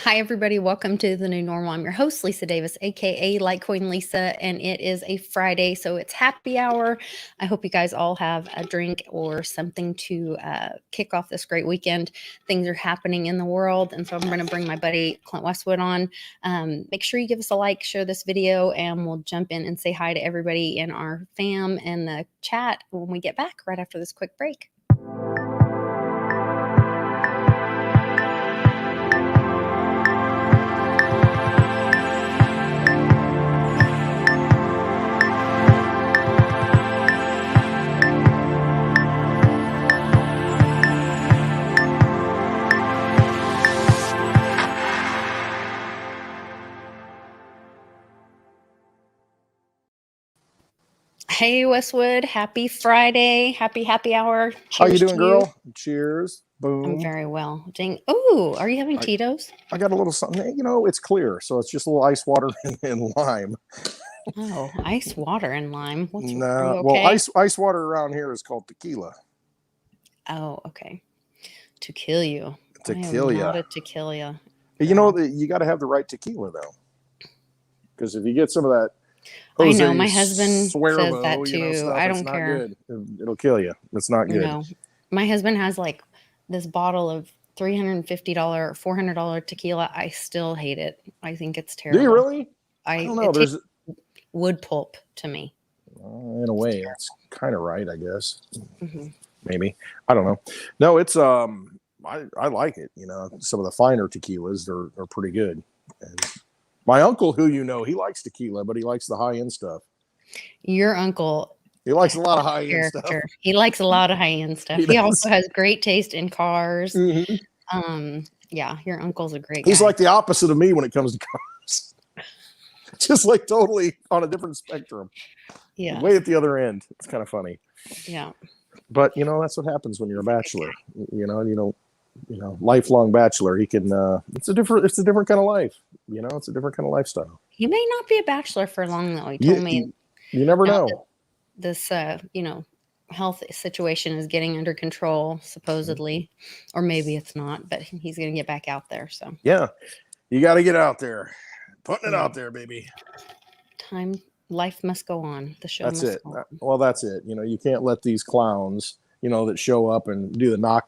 Hi, everybody. Welcome to the new normal. I'm your host, Lisa Davis, aka Litecoin Lisa, and it is a Friday, so it's happy hour. I hope you guys all have a drink or something to kick off this great weekend. Things are happening in the world, and so I'm going to bring my buddy Clint Westwood on. Make sure you give us a like, share this video, and we'll jump in and say hi to everybody in our fam and the chat when we get back right after this quick break. Hey, Westwood. Happy Friday. Happy hour. Cheers. How you doing, girl? Cheers. Boom. I'm very well. Ding. Oh, are you having Tito's? I got a little something. You know, it's clear, so it's just a little ice water and lime. Oh, ice water and lime. Nah, okay? Well, ice water around here is called tequila. Oh, okay. To kill you. To kill you. Not a tequila. You know, you got to have the right tequila, though. Because if you get some of that, I know my husband says that too. You know, stuff, I don't care. Good. It'll kill you. It's not good. No, my husband has like this bottle of $350, $400 tequila. I still hate it. I think it's terrible. Do you really? I don't know. There's wood pulp to me. In a way, that's kind of right, I guess. Mm-hmm. Maybe. I don't know. No, it's I like it. You know, some of the finer tequilas are pretty good. And my uncle, who you know, he likes tequila, but he likes the high-end stuff. Your uncle. He likes a lot of high-end stuff. He likes a lot of high-end stuff. He also has great taste in cars. Mm-hmm. Yeah, your uncle's a great guy. He's like the opposite of me when it comes to cars. Just like totally on a different spectrum. Yeah. Way at the other end. It's kind of funny. Yeah. But, you know, that's what happens when you're a bachelor. You know, lifelong bachelor. He can. It's a different kind of life. You know, it's a different kind of lifestyle. He may not be a bachelor for long though. He told me. You never know. This, health situation is getting under control, supposedly, or maybe it's not. But he's going to get back out there. So yeah, you got to get out there, putting it out there, baby. Life must go on. The show. That's it. Well, that's it. You know, you can't let these clowns, you know, that show up and do the knock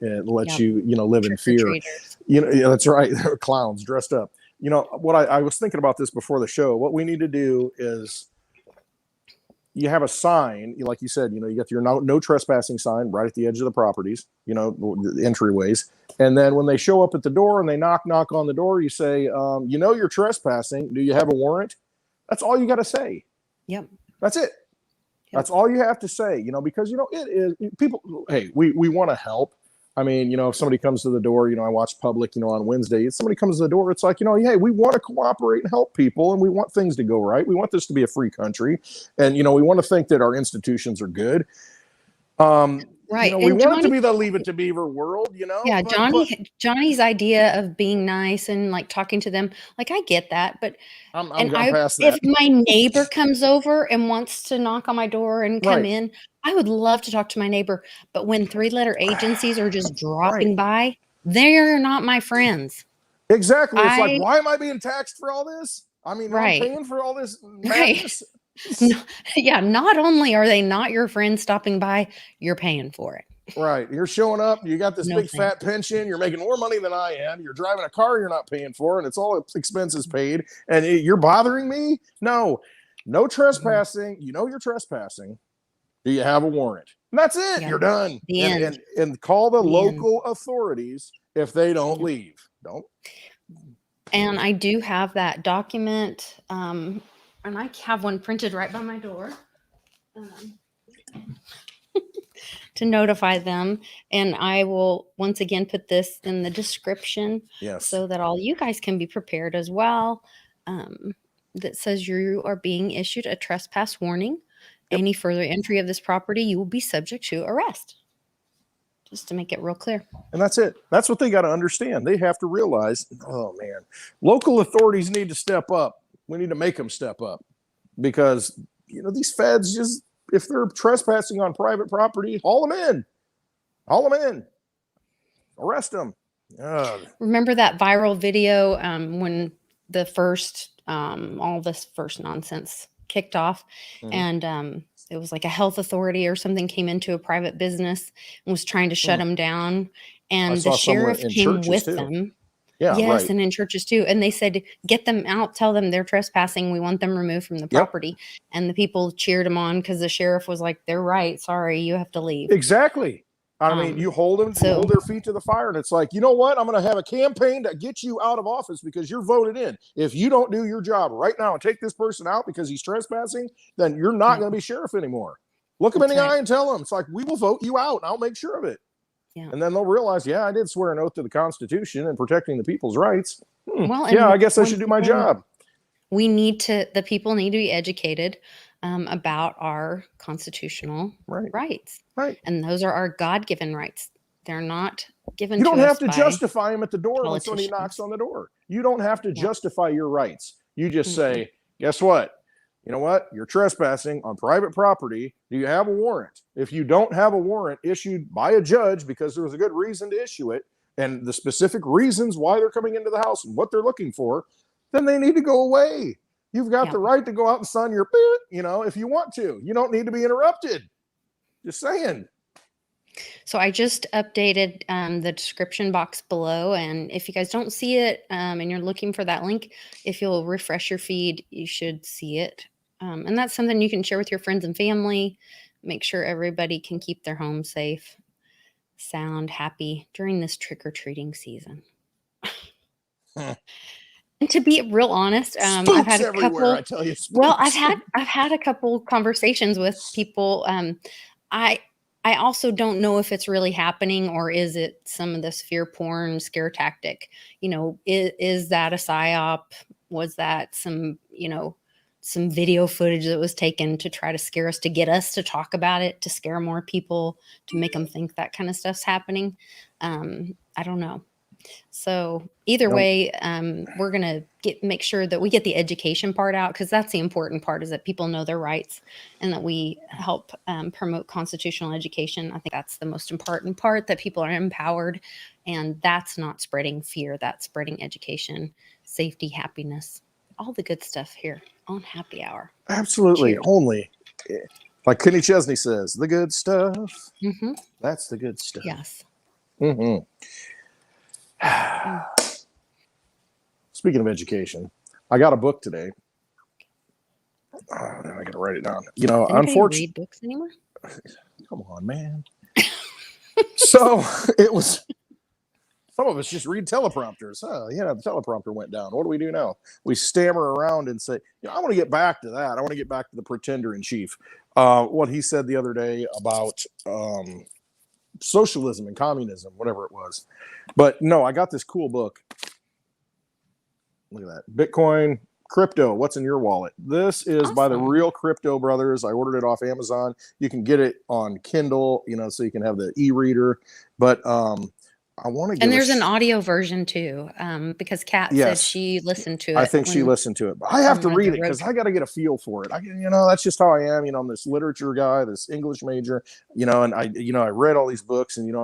and let you, you know, live in fear. You know, yeah, that's right. They're clowns dressed up. You know, what I was thinking about this before the show. What we need to do is you have a sign, like you said, you know, you got your no trespassing sign right at the edge of the properties, you know, the entryways. And then when they show up at the door and they knock on the door, you say, you know, you're trespassing. Do you have a warrant? That's all you got to say. Yep. That's it. That's all you have to say, you know, because, you know, it is people. Hey, we want to help. I mean, you know, if somebody comes to the door, you know, I watch Public, you know, on Wednesday, if somebody comes to the door, it's like, you know, hey, we want to cooperate and help people and we want things to go right. We want this to be a free country. And, you know, we want to think that our institutions are good. Right. You know, we want it to be the Leave It to Beaver world, you know? Yeah. Johnny's idea of being nice and like talking to them, like, I get that, but I'm past that. If my neighbor comes over and wants to knock on my door and come in, I would love to talk to my neighbor. But when 3-letter agencies are just dropping by, they're not my friends. Exactly. It's like, why am I being taxed for all this? I mean, I'm paying for all this madness. No, yeah, not only are they not your friends stopping by, you're paying for it. Right. You're showing up, you got this big fat pension, you're making more money than I am, you're driving a car you're not paying for, and it's all expenses paid, and you're bothering me? No trespassing. You know you're trespassing. Do you have a warrant? And that's it. Yeah. You're done. And call the local authorities if they don't leave. Don't. And I do have that document. And I have one printed right by my door to notify them. And I will once again put this in the description so that all you guys can be prepared as well. That says you are being issued a trespass warning. Yep. Any further entry of this property, you will be subject to arrest. Just to make it real clear. And that's it. That's what they got to understand. They have to realize, oh, man, local authorities need to step up. We need to make them step up because, you know, these feds just, if they're trespassing on private property, haul them in, arrest them. Remember that viral video when the first all this first nonsense kicked off, and it was like a health authority or something came into a private business and was trying to shut them down, and the sheriff came with them. Yeah, yes, right. and in churches too. And they said, get them out, tell them they're trespassing. We want them removed from the property. And the people cheered them on because the sheriff was like, they're right. Sorry, you have to leave. Exactly. I mean, you hold them, you hold their feet to the fire, and it's like, you know what? I'm going to have a campaign to get you out of office because you're voted in. If you don't do your job right now and take this person out because he's trespassing, then you're not going to be sheriff anymore. Look him in the eye and tell him, it's like, we will vote you out. And I'll make sure of it. Yeah. And then they'll realize, I did swear an oath to the Constitution and protecting the people's rights. Well, yeah, I guess I should do my job. The people need to be educated about our constitutional rights. Right. And those are our God-given rights. They're not given to us. You don't have to justify them at the door when somebody knocks on the door. You don't have to justify your rights. You just say, guess what? You know what? You're trespassing on private property. Do you have a warrant? If you don't have a warrant issued by a judge because there was a good reason to issue it, and the specific reasons why they're coming into the house and what they're looking for, then they need to go away. You've got the right to go out and sign your if you want to. You don't need to be interrupted. Just saying. So I just updated the description box below. And if you guys don't see it and you're looking for that link, if you'll refresh your feed, you should see it. And that's something you can share with your friends and family. Make sure everybody can keep their home safe, sound, happy during this trick-or-treating season. And to be real honest, I've had a couple. I tell you, well, I've had a couple conversations with people. I also don't know if it's really happening or is it some of this fear porn scare tactic. Is that a psyop? Was that some video footage that was taken to try to scare us, to get us to talk about it, to scare more people, to make them think that kind of stuff's happening? I don't know. So either way, we're going to make sure that we get the education part out, because that's the important part, is that people know their rights and that we help promote constitutional education. I think that's the most important part, that people are empowered, and that's not spreading fear. That's spreading education, safety, happiness, all the good stuff here on Happy Hour. Absolutely. Cheers. Only, like Kenny Chesney says, the good stuff. Mm-hmm. That's the good stuff. Yes. Mm-hmm. Speaking of education, I got a book today. Oh, now I gotta write it down. Unfortunately, read books anymore? Come on, man. So it was. Some of us just read teleprompters. The teleprompter went down. What do we do now? We stammer around and say, I want to get back to that. I want to get back to the pretender in chief. What he said the other day about socialism and communism, whatever it was. But no, I got this cool book. Look at that. Bitcoin, crypto, what's in your wallet? This is by the Real Crypto Brothers. I ordered it off Amazon. You can get it on Kindle, so you can have the e-reader. But I want to get. And there's an audio version too, because Kat said she listened to it. I think she listened to it, but I have to read it because I got to get a feel for it. That's just how I am. I'm this literature guy, this English major. And I read all these books, and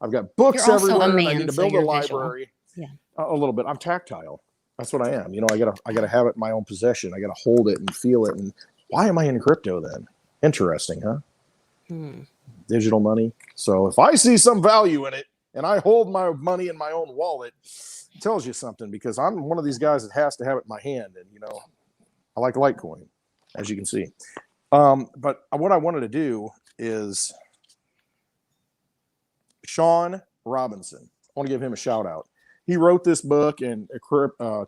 I've got books everywhere. And I need to build a library. Visual. Yeah, a little bit. I'm tactile. That's what I am. I gotta have it in my own possession. I gotta hold it and feel it. And why am I in crypto then? Interesting, huh? Digital money. So if I see some value in it, and I hold my money in my own wallet, it tells you something, because I'm one of these guys that has to have it in my hand. And, I like Litecoin, as you can see. But what I wanted to do is Sean Robinson. I want to give him a shout out. He wrote this book, and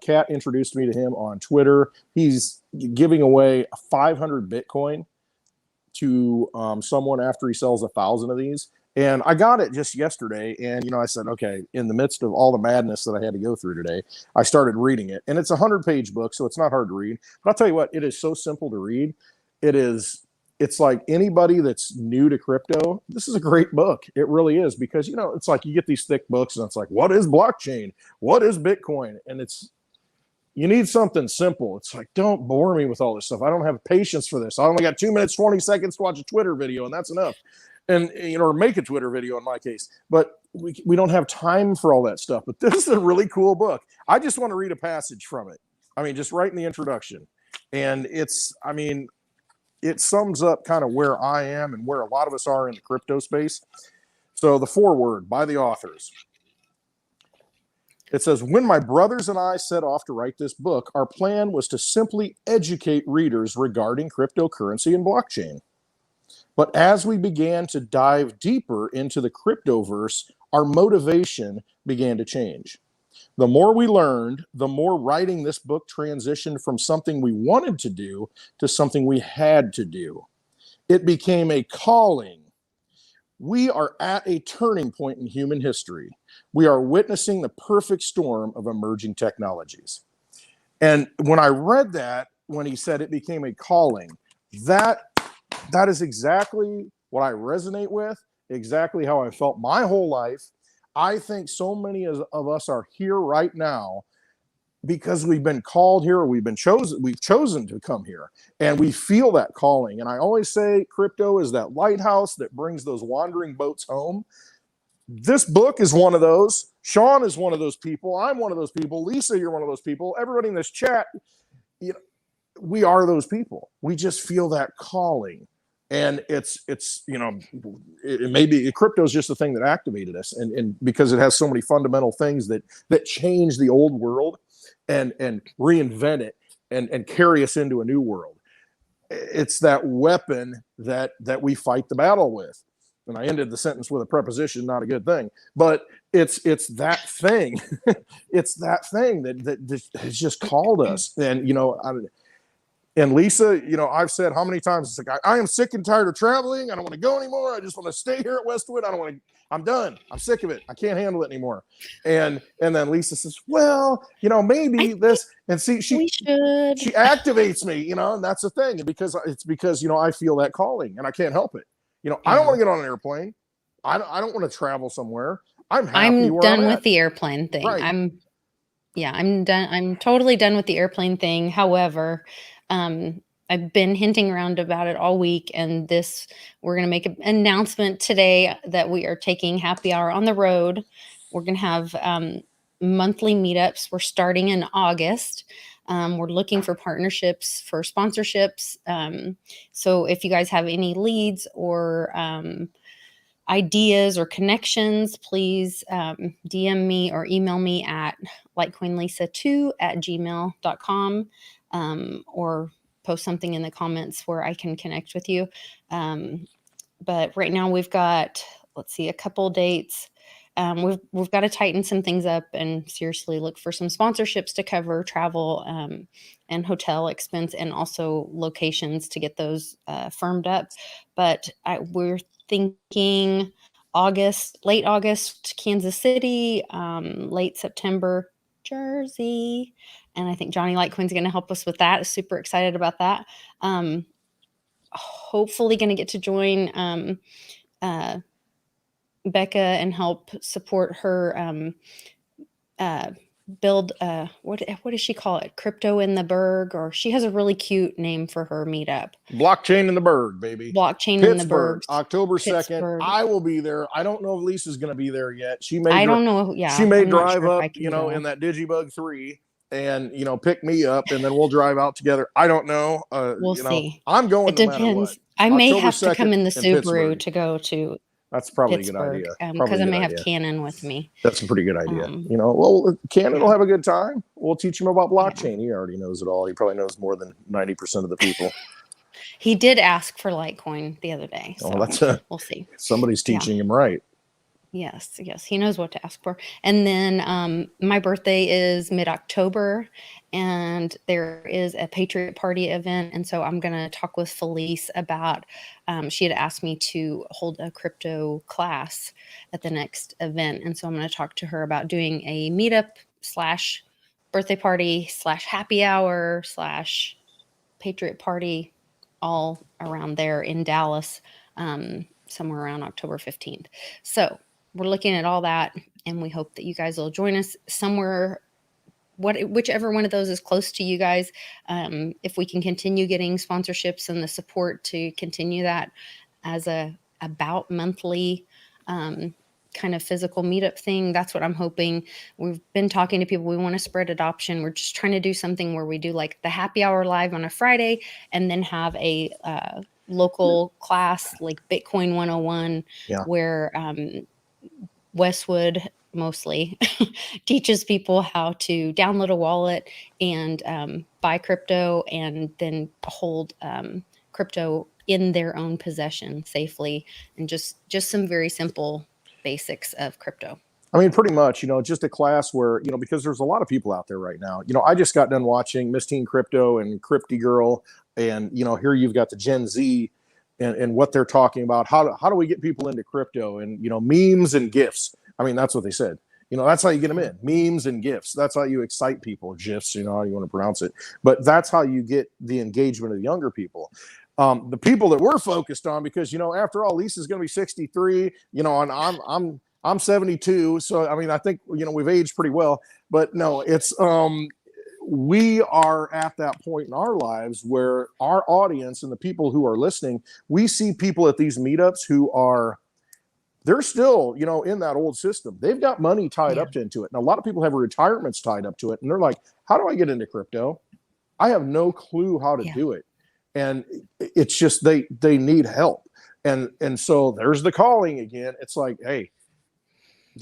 Kat introduced me to him on Twitter. He's giving away 500 Bitcoin to someone after he sells 1,000 of these. And I got it just yesterday, and I said, okay, in the midst of all the madness that I had to go through today, I started reading it. And it's a 100-page book, so it's not hard to read. But I'll tell you what, it is so simple to read. It's like anybody that's new to crypto, this is a great book. It really is, because it's like you get these thick books, and it's like, what is blockchain? What is Bitcoin? And you need something simple. It's like, don't bore me with all this stuff. I don't have patience for this. I only got 2 minutes, 20 seconds to watch a Twitter video, and that's enough. and or make a Twitter video in my case. But we don't have time for all that stuff. But this is a really cool book. I just want to read a passage from it. I mean, just right in the introduction. And it sums up kind of where I am and where a lot of us are in the crypto space. So the foreword by the authors. It says, when my brothers and I set off to write this book, our plan was to simply educate readers regarding cryptocurrency and blockchain. But as we began to dive deeper into the cryptoverse, our motivation began to change. The more we learned, the more writing this book transitioned from something we wanted to do to something we had to do. It became a calling. We are at a turning point in human history. We are witnessing the perfect storm of emerging technologies. And when I read that, when he said it became a calling, that is exactly what I resonate with, exactly how I felt my whole life. I think so many of us are here right now because we've been called here, or we've chosen to come here, and we feel that calling. And I always say crypto is that lighthouse that brings those wandering boats home. This book is one of those. Sean is one of those people. I'm one of those people. Lisa, you're one of those people. Everybody in this chat, we are those people. We just feel that calling. And it's it may be crypto is just the thing that activated us, and because it has so many fundamental things that change the old world and reinvent it and carry us into a new world. It's that weapon that we fight the battle with. And I ended the sentence with a preposition, not a good thing, but it's that thing. It's that thing that has just called us. And and Lisa, I've said how many times, it's like, I am sick and tired of traveling. I don't want to go anymore. I just want to stay here at Westwood. I'm done. I'm sick of it. I can't handle it anymore. And then Lisa says, well, maybe this, and see, she activates me, and that's the thing. And because I feel that calling and I can't help it. I don't want to get on an airplane. I don't want to travel somewhere. I'm happy where done I'm with at. the airplane thing. Right. I'm done. I'm totally done with the airplane thing. However, I've been hinting around about it all week, and we're going to make an announcement today that we are taking happy hour on the road. We're going to have monthly meetups. We're starting in August. We're looking for partnerships, for sponsorships. So if you guys have any leads or ideas or connections, please DM me or email me at litecoinlisa2@gmail.com, or post something in the comments where I can connect with you. But right now we've got, a couple dates. We've got to tighten some things up and seriously look for some sponsorships to cover travel and hotel expense, and also locations to get those firmed up. But we're thinking late August, Kansas City, late September, Jersey. And I think Johnny Litecoin's going to help us with that. Super excited about that. Hopefully going to get to join Becca and help support her build what does she call it? Crypto in the Berg, or she has a really cute name for her meetup. Blockchain in the Berg, baby. Blockchain in the Berg. October 2nd. I will be there. I don't know if Lisa's going to be there yet. She may. I don't know. Yeah, she may drive up, in that Digibug 3, and pick me up, and then we'll drive out together. I don't know. We'll see. I'm going. It depends. No matter what. I may have to come in the Subaru to go to. That's probably Pittsburgh, a good idea. Because I may have Cannon with me. That's a pretty good idea. Cannon will have a good time. We'll teach him about blockchain. He already knows it all. He probably knows more than 90% of the people. He did ask for Litecoin the other day. So we'll see. Somebody's teaching him right. Yes. He knows what to ask for. And then my birthday is mid-October, and there is a Patriot Party event. And so I'm going to talk with Felice about, she had asked me to hold a crypto class at the next event. And so I'm going to talk to her about doing a meetup / birthday party / happy hour / Patriot Party, all around there in Dallas, somewhere around October 15th. So we're looking at all that, and we hope that you guys will join us somewhere, whichever one of those is close to you guys. If we can continue getting sponsorships and the support to continue that as a about monthly kind of physical meetup thing. That's what I'm hoping. We've been talking to people. We want to spread adoption. We're just trying to do something where we do like the happy hour live on a Friday and then have a local class like Bitcoin 101 where Westwood mostly teaches people how to download a wallet and buy crypto and then hold crypto in their own possession safely, and just some very simple basics of crypto. I mean, pretty much, just a class where, because there's a lot of people out there right now. I just got done watching Miss Teen Crypto and Crypty Girl, and, here you've got the Gen Z and what they're talking about. How do we get people into crypto and, memes and GIFs? I mean, that's what they said. That's how you get them in. Memes and GIFs. That's how you excite people. GIFs, how you want to pronounce it. But that's how you get the engagement of the younger people. The people that we're focused on, because, after all, Lisa's going to be 63, and I'm 72. So, I mean, I think, we've aged pretty well. But no, it's we are at that point in our lives where our audience and the people who are listening, we see people at these meetups who they're still, in that old system. They've got money tied up into it. And a lot of people have retirements tied up to it. And they're like, how do I get into crypto? I have no clue how to do it. And it's just, they need help. And so there's the calling again. It's like, hey,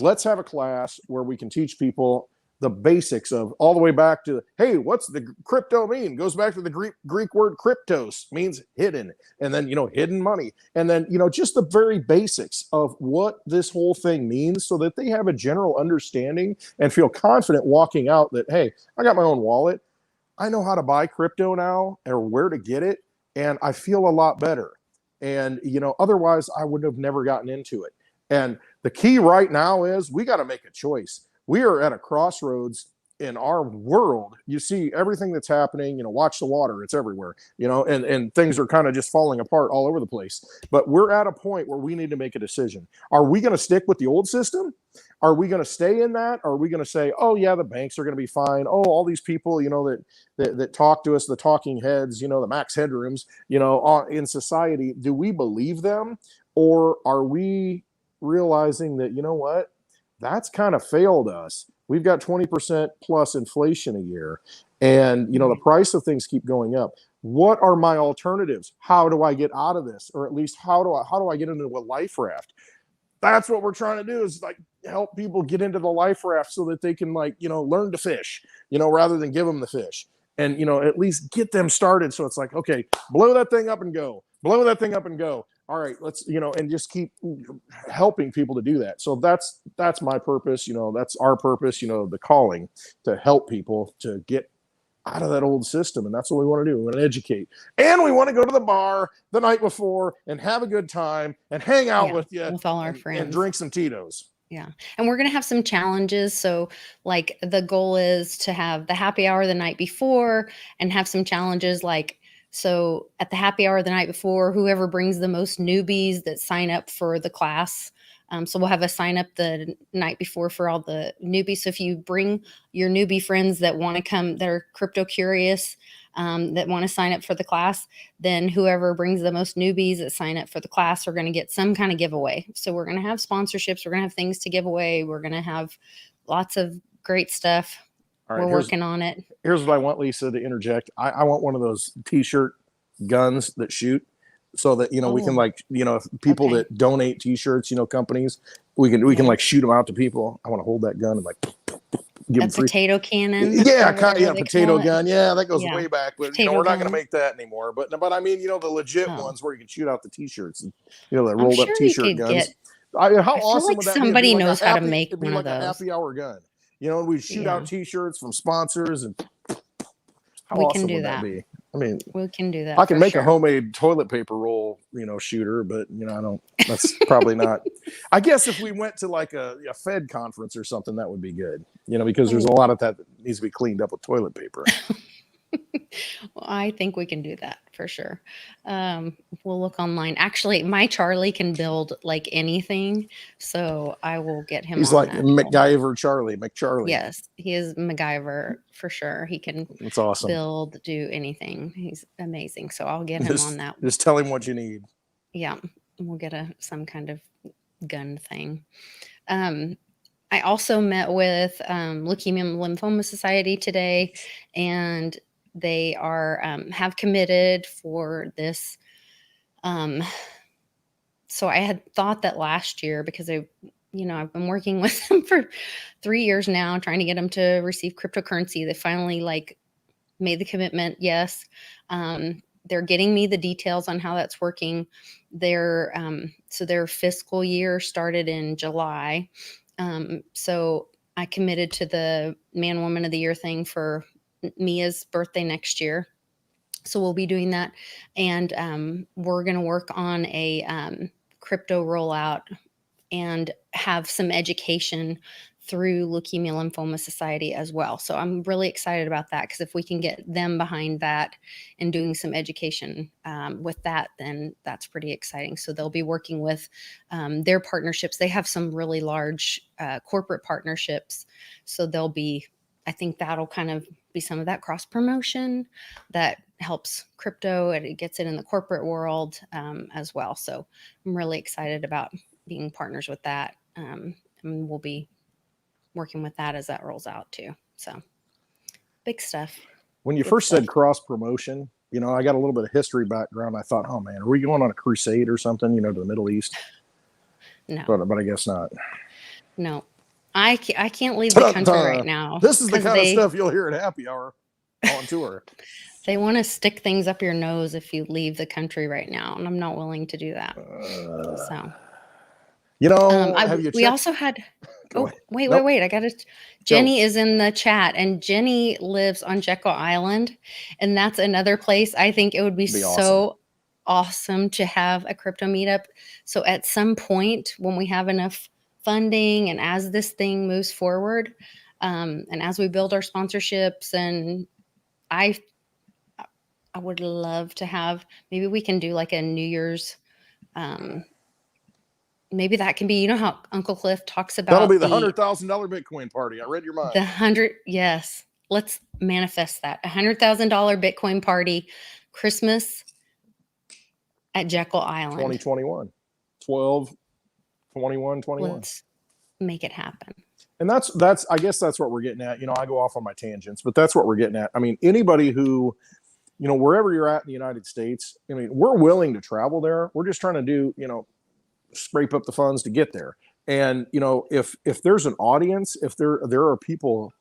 let's have a class where we can teach people the basics of all the way back to, hey, what's the crypto mean? Goes back to the Greek word kryptos, means hidden, and then, hidden money. And then, just the very basics of what this whole thing means so that they have a general understanding and feel confident walking out that, hey, I got my own wallet. I know how to buy crypto now or where to get it. And I feel a lot better. And, otherwise I would have never gotten into it. And the key right now is we got to make a choice. We are at a crossroads in our world. You see everything that's happening, watch the water, it's everywhere, and things are kind of just falling apart all over the place. But we're at a point where we need to make a decision. Are we going to stick with the old system? Are we going to stay in that? Or are we going to say, oh yeah, the banks are going to be fine. Oh, all these people, that talk to us, the talking heads, the max headrooms, in society, do we believe them? Or are we realizing that, what? That's kind of failed us. We've got 20% plus inflation a year. And, the price of things keep going up. What are my alternatives? How do I get out of this? Or at least how do I get into a life raft? That's what we're trying to do, is like help people get into the life raft so that they can learn to fish, rather than give them the fish, and, at least get them started. So it's like, okay, blow that thing up and go, blow that thing up and go. All right, let's, and just keep helping people to do that. So that's my purpose. That's our purpose, the calling to help people to get out of that old system. And that's what we want to do. We want to educate, and we want to go to the bar the night before and have a good time and hang out with you, with all our friends, and drink some Tito's. Yeah. And we're going to have some challenges. So like the goal is to have the happy hour the night before and have some challenges so at the happy hour the night before, whoever brings the most newbies that sign up for the class. So we'll have a sign up the night before for all the newbies. So if you bring your newbie friends that want to come, that are crypto curious, that want to sign up for the class, then whoever brings the most newbies that sign up for the class are going to get some kind of giveaway. So we're going to have sponsorships. We're going to have things to give away. We're going to have lots of great stuff. Right, we're working on it. Here's what I want Lisa to interject. I want one of those t-shirt guns that shoot, so that, we can people that donate t-shirts, companies, we can shoot them out to people. I want to hold that gun and give them potato cannon. Yeah, potato gun. Yeah, that goes way back, but we're not going to make that anymore. But I mean, the legit ones where you can shoot out the t-shirts and the rolled up t-shirt guns. How awesome would that be? Somebody knows how to make one of those. A happy hour gun. We shoot out t-shirts from sponsors, and how we awesome can do would that be? I mean, we can do that. I can make a homemade toilet paper roll, shooter, but I don't. That's probably not. I guess if we went to a Fed conference or something, that would be good. Because there's a lot of that needs to be cleaned up with toilet paper. Well, I think we can do that for sure. We'll look online. Actually, my Charlie can build anything, so I will get him. He's like MacGyver Charlie, McCharlie. Yes, he is MacGyver for sure. He can. That's awesome. Build, do anything. He's amazing. So I'll get him on that. Just tell him what you need. Yeah. we'll get some kind of gun thing. I also met with Leukemia and Lymphoma Society today, and they are have committed for this. So I had thought that last year, because I've been working with them for 3 years now, trying to get them to receive cryptocurrency. They finally made the commitment. Yes. They're getting me the details on how that's working. So their fiscal year started in July. So I committed to the Man Woman of the Year thing for Mia's birthday next year. So we'll be doing that. And we're going to work on a crypto rollout and have some education through Leukemia Lymphoma Society as well. So I'm really excited about that, because if we can get them behind that and doing some education with that, then that's pretty exciting. So they'll be working with their partnerships. They have some really large corporate partnerships. So I think that'll kind of be some of that cross promotion that helps crypto, and it gets it in the corporate world as well. So I'm really excited about being partners with that. And we'll be working with that as that rolls out too. So big stuff. When you first said cross promotion, I got a little bit of history background. I thought, oh man, are we going on a crusade or something, to the Middle East? No, but I guess not. No, I can't leave the country right now. This is the kind of stuff you'll hear at happy hour on tour. They want to stick things up your nose if you leave the country right now, and I'm not willing to do that. So. We also had. Wait! I got it. Jenny is in the chat, and Jenny lives on Jekyll Island, and that's another place I think it would be so awesome to have a crypto meetup. So at some point, when we have enough funding, and as this thing moves forward, and as we build our sponsorships, and I would love to have. Maybe we can do like a New Year's. Maybe that can be, how Uncle Cliff talks about. That'll be the $100,000 Bitcoin party. I read your mind. Yes. Let's manifest that. $100,000 Bitcoin party, Christmas at Jekyll Island. 2021. 12, 21, 21. Let's make it happen. And that's, I guess that's what we're getting at. I go off on my tangents, but that's what we're getting at. I mean, anybody who, wherever you're at in the United States, we're willing to travel there. We're just trying to do, scrape up the funds to get there. And if there's an audience, if there are people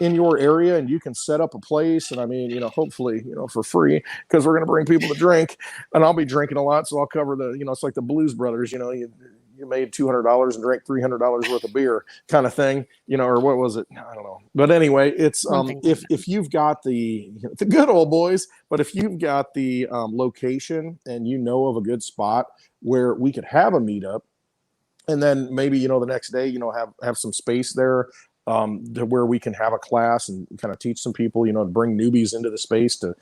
in your area, and you can set up a place, and hopefully for free, because we're going to bring people to drink, and I'll be drinking a lot, so I'll cover the it's like the Blues Brothers, you made $200 and drank $300 worth of beer kind of thing, or what was it? I don't know. But anyway, it's if you've got the good old boys, but if you've got the location, and of a good spot where we could have a meetup, and then maybe the next day have some space there to where we can have a class and kind of teach some people, to bring newbies into the space and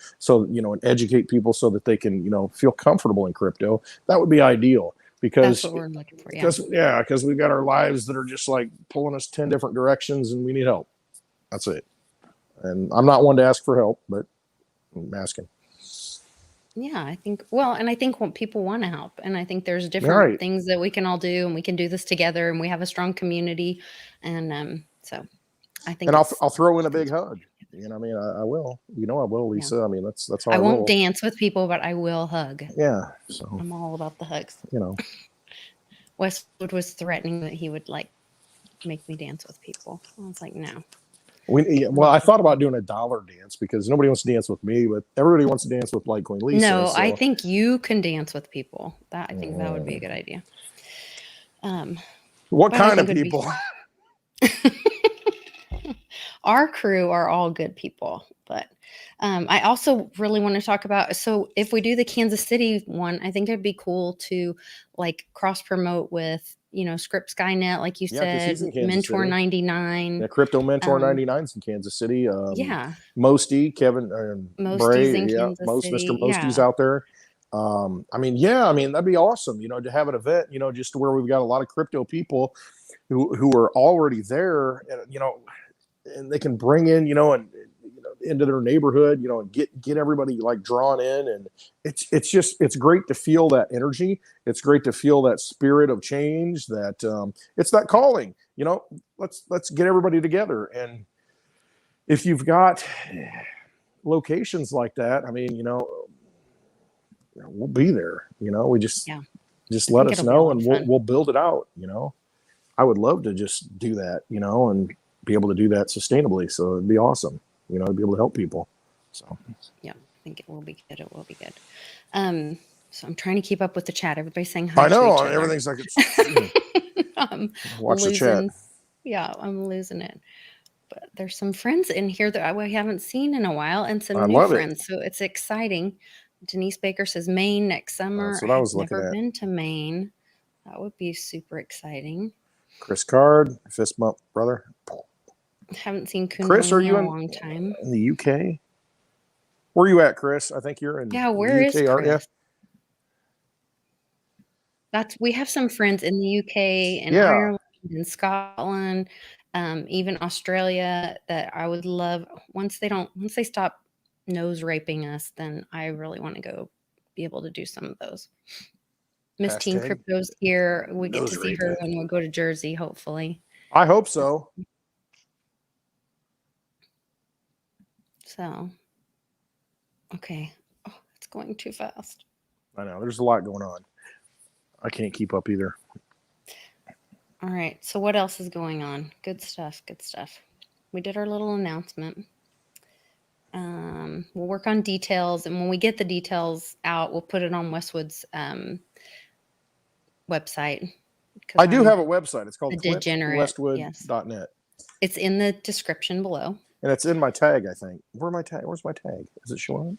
educate people so that they can feel comfortable in crypto. That would be ideal. Because that's what we're looking for, because we've got our lives that are just like pulling us 10 different directions, and we need help. That's it. And I'm not one to ask for help, but I'm asking. Yeah, I think when people want to help, and I think there's different things that we can all do, and we can do this together, and we have a strong community, and so I think. And I'll throw in a big hug. I will. I will, Lisa. Yeah. That's how I won't dance with people, but I will hug. Yeah. So I'm all about the hugs. Westwood was threatening that he would make me dance with people. I was like, no. I thought about doing a dollar dance, because nobody wants to dance with me, but everybody wants to dance with Litecoin Lisa. No, so. I think you can dance with people. I think that would be a good idea. What kind of people? Our crew are all good people, but I also really want to talk about, so if we do the Kansas City one, I think it'd be cool to cross promote with, Script Skynet, like you said, Mentor 99. Yeah, Crypto Mentor 99's in Kansas City. Mosty, Kevin, Bray, in Kansas City. Mr. Mosty's out there. That'd be awesome, to have an event, just where we've got a lot of crypto people who are already there, and, and they can bring in, and into their neighborhood, you know, and get everybody like drawn in. And it's great to feel that energy. It's great to feel that spirit of change, that it's that calling, you know, let's get everybody together. And if you've got locations like that, I mean, you know, we'll be there, you know, we just let us know and we'll build it out, you know. I would love to just do that, you know, and be able to do that sustainably. So it'd be awesome, you know, to be able to help people. So yeah, I think it will be good. It will be good. So I'm trying to keep up with the chat. Everybody's saying hi. I know, to each everything's like it's watch the chat. Yeah, I'm losing it. But there's some friends in here that we haven't seen in a while, and some new friends. So it's exciting. Denise Baker says Maine next summer. That's what I was looking never at. been to Maine. That would be super exciting. Chris Card, fist bump, brother. Haven't seen Chris, are you in a long time. In the UK? Where are you at, Chris? I think you're in where the UK, is Chris? We have some friends in the UK and Ireland and Scotland, even Australia, that I would love once they stop nose raping us, then I really want to go be able to do some of those. Miss Teen Crypto's here. We get to see her when we go to Jersey, hopefully. I hope so. So, okay. Oh, it's going too fast. I know. There's a lot going on. I can't keep up either. All right. So what else is going on? Good stuff. Good stuff. We did our little announcement. We'll work on details, and when we get the details out, we'll put it on Westwood's website. I do have a website. It's called westwood.net. Yes. It's in the description below. And it's in my tag, I think. Where's my tag? Is it showing?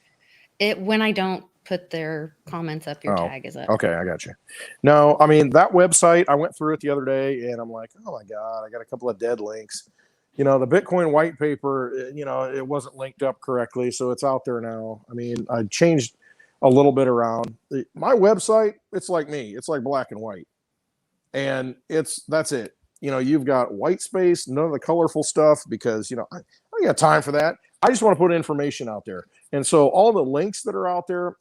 When I don't put their comments up, your tag is up. Okay, I got you. No, I mean, that website, I went through it the other day, and I'm like, oh my God, I got a couple of dead links. You know, the Bitcoin white paper, you know, it wasn't linked up correctly, so it's out there now. I mean, I changed a little bit around. My website, it's like me. It's like black and white. And that's it. You know, you've got white space, none of the colorful stuff, because, you know, I don't got time for that. I just want to put information out there. And so all the links that are out there,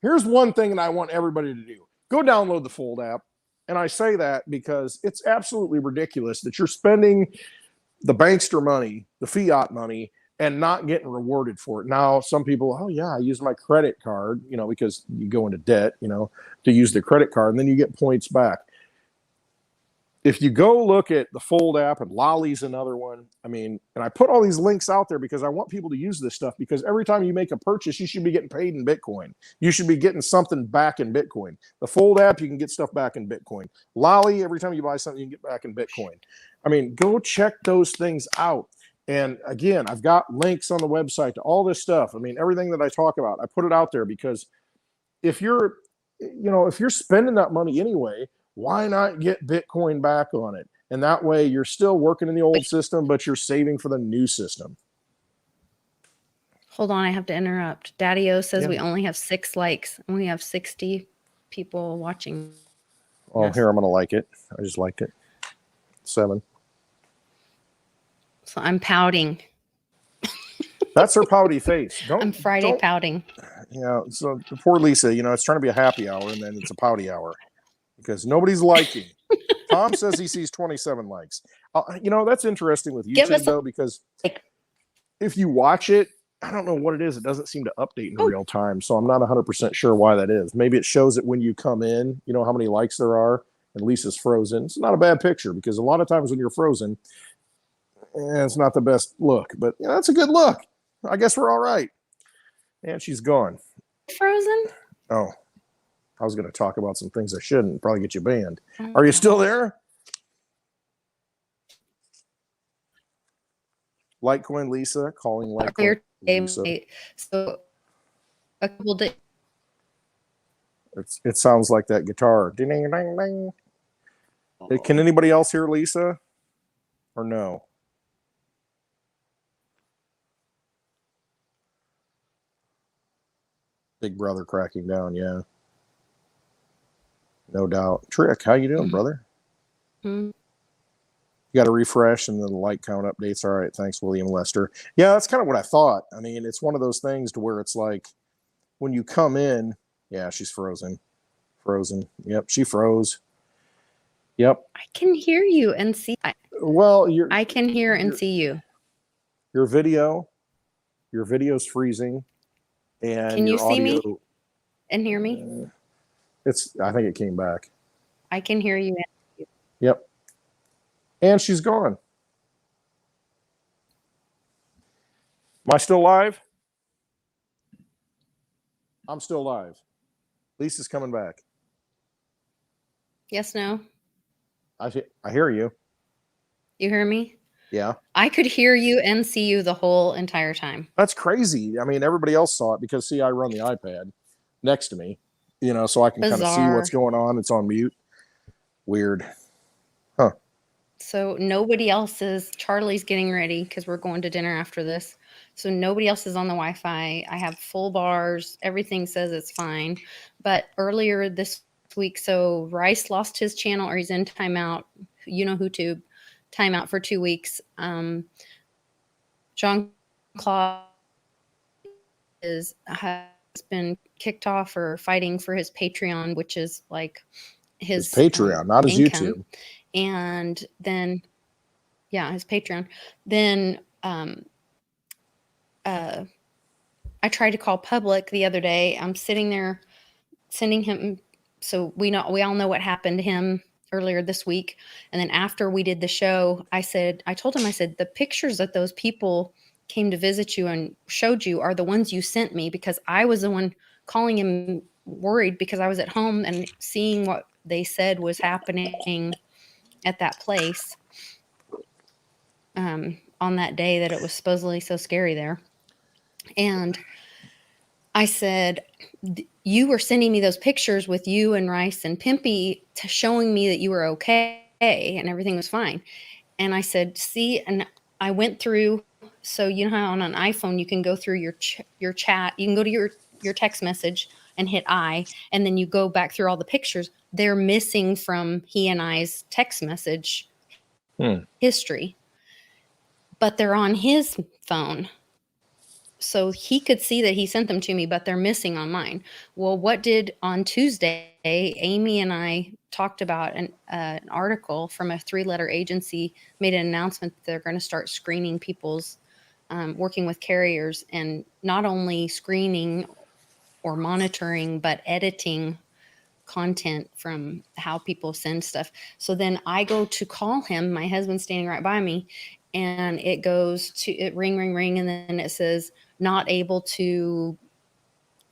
here's one thing that I want everybody to do. Go download the Fold app. And I say that because it's absolutely ridiculous that you're spending the bankster money, the fiat money, and not getting rewarded for it. Now, some people, oh yeah, I use my credit card, you know, because you go into debt, you know, to use the credit card, and then you get points back. If you go look at the Fold app, and Lolly's another one, I mean, and I put all these links out there because I want people to use this stuff, because every time you make a purchase, you should be getting paid in Bitcoin. You should be getting something back in Bitcoin. The Fold app, you can get stuff back in Bitcoin. Lolly, every time you buy something, you can get back in Bitcoin. I mean, go check those things out. And again, I've got links on the website to all this stuff. I mean, everything that I talk about, I put it out there, because if you're spending that money anyway, why not get Bitcoin back on it? And that way you're still working in the old system, but you're saving for the new system. Hold on, I have to interrupt. Daddy-O says we only have 6 likes, and we have 60 people watching. Oh, here, I'm going to like it. I just liked it. 7. So I'm pouting. That's her pouty face. I'm Friday pouting. You know, so poor Lisa, you know, it's trying to be a happy hour, and then it's a pouty hour because nobody's liking. Tom says he sees 27 likes. You know, that's interesting with YouTube, though, because if you watch it, I don't know what it is. It doesn't seem to update in real time. So I'm not 100% sure why that is. Maybe it shows it when you come in, you know, how many likes there are, and Lisa's frozen. It's not a bad picture, because a lot of times when you're frozen, it's not the best look, but you know, that's a good look. I guess we're all right. And she's gone. Frozen? Oh, I was going to talk about some things I shouldn't. Probably get you banned. Are you still there? Litecoin Lisa calling Litecoin Lisa. So a couple days. It sounds like that guitar. Ding, ding, ding, ding. Oh. Can anybody else hear Lisa? Or no? Big brother cracking down, yeah. No doubt. Trick, how you doing, brother? You You got to refresh and then the like count updates. All right. Thanks, William Lester. Yeah, that's kind of what I thought. I mean, it's one of those things to where it's like when you come in, yeah, she's frozen. Frozen. Yep. She froze. Yep. I can hear you and see. Well, I can hear and see you. Your video's freezing, and can you your see audio, me and hear me? I think it came back. I can hear you. Yep. And she's gone. Am I still live? I'm still live. Lisa's coming back. Yes, no. I hear you. You hear me? Yeah. I could hear you and see you the whole entire time. That's crazy. I mean, everybody else saw it because, see, I run the iPad next to me, so I can kind of see what's going on. It's on mute. Weird. Huh. So nobody else is. Charlie's getting ready because we're going to dinner after this. So nobody else is on the Wi-Fi. I have full bars. Everything says it's fine. But earlier this week, so Rice lost his channel, or he's in timeout. YouTube timeout for 2 weeks. Jean-Claude has been kicked off or fighting for his Patreon, which is like his Patreon, not his income. YouTube. And then, his Patreon. Then I tried to call public the other day. I'm sitting there sending him. So we all know what happened to him earlier this week. And then after we did the show, I told him, the pictures that those people came to visit you and showed you are the ones you sent me, because I was the one calling him worried because I was at home and seeing what they said was happening at that place on that day that it was supposedly so scary there. And I said, you were sending me those pictures with you and Rice and Pimpy showing me that you were okay and everything was fine. And I said, see, and I went through, so you know how on an iPhone you can go through your chat, you can go to your text message and hit I, and then you go back through all the pictures. They're missing from he and I's text message history, but they're on his phone. So he could see that he sent them to me, but they're missing on mine. Well, on Tuesday, Amy and I talked about an article from a 3-letter agency, made an announcement that they're going to start screening people's, working with carriers, and not only screening or monitoring, but editing content from how people send stuff. So then I go to call him, my husband's standing right by me, and it goes to ring, and then it says not able to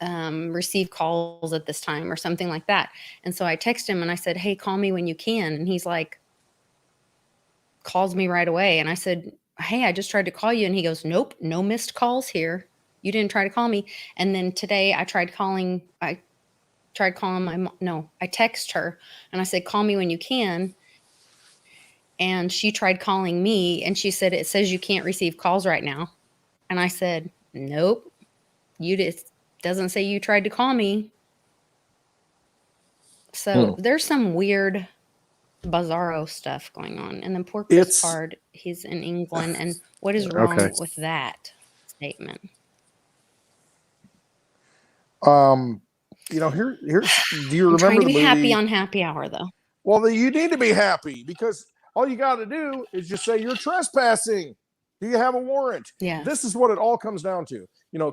receive calls at this time or something like that. And so I text him and I said, hey, call me when you can. And he's like, calls me right away. And I said, hey, I just tried to call you. And he goes, nope, no missed calls here. You didn't try to call me. And then today I tried calling my mom. I text her and I said, call me when you can. And she tried calling me and she said, it says you can't receive calls right now. And I said, nope, doesn't say you tried to call me. So there's some weird bizarro stuff going on. And then poor Chris Card, he's in England. And what is wrong with that statement? Here's, do you remember trying to be the movie? Happy on Happy Hour, though. Well, you need to be happy because all you got to do is just say you're trespassing. Do you have a warrant? Yeah. This is what it all comes down to.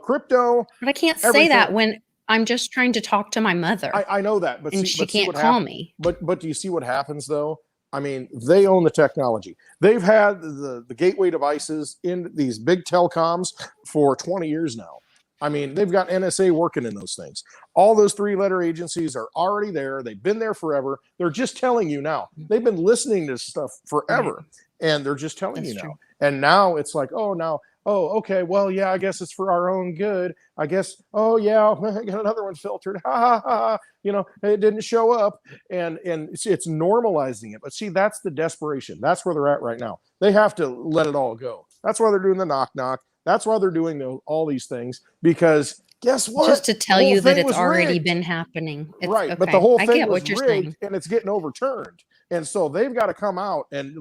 Crypto. But I can't say that when I'm just trying to talk to my mother. I know that, but she can't call me. But do you see what happens though? I mean, they own the technology. They've had the gateway devices in these big telecoms for 20 years now. I mean, they've got NSA working in those things. All those 3-letter agencies are already there. They've been there forever. They're just telling you now. They've been listening to stuff forever, and they're just telling you now. True. And now it's like, okay, well, yeah, I guess it's for our own good. I guess, I got another one filtered. Ha, ha, ha. It didn't show up. And it's normalizing it. But see, that's the desperation. That's where they're at right now. They have to let it all go. That's why they're doing the knock. That's why they're doing all these things, because guess what? Just to tell you that it's already been happening. Right. Okay. But the whole thing was rigged and it's getting overturned. And so they've got to come out and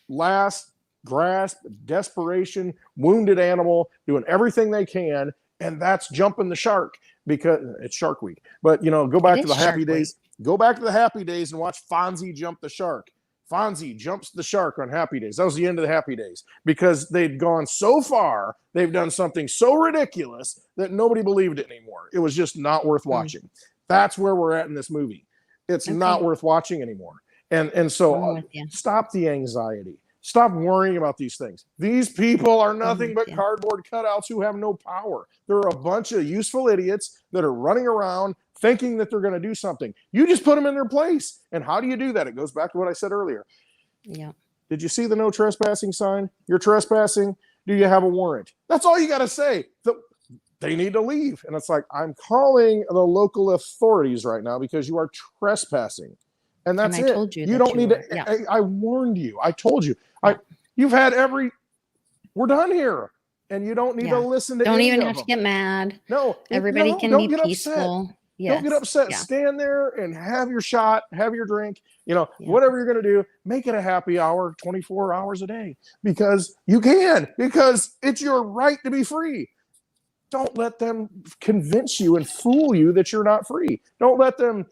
last grasp, desperation, wounded animal, doing everything they can, and that's jumping the shark because it's Shark Week. But go back to the happy days. Go back to the happy days and watch Fonzie jump the shark. Fonzie jumps the shark on Happy Days. That was the end of the Happy Days because they'd gone so far. They've done something so ridiculous that nobody believed it anymore. It was just not worth watching. That's where we're at in this movie. It's not worth watching anymore. And so stop the anxiety. Stop worrying about these things. These people are nothing but cardboard cutouts who have no power. They're a bunch of useful idiots that are running around thinking that they're going to do something. You just put them in their place. And how do you do that? It goes back to what I said earlier. Yeah. Did you see the no trespassing sign? You're trespassing. Do you have a warrant? That's all you got to say. They need to leave. And it's like, I'm calling the local authorities right now because you are trespassing. And that's it. I told you don't need to. Yeah. I warned you. I told you. You've had we're done here. And you don't need to listen to Don't even have to get mad. No. Everybody can be peaceful. Yes. Don't get upset. Yeah. Stand there and have your shot, have your drink, whatever you're going to do, make it a happy hour 24 hours a day because you can, because it's your right to be free. Don't let them convince you and fool you that you're not free. Don't let them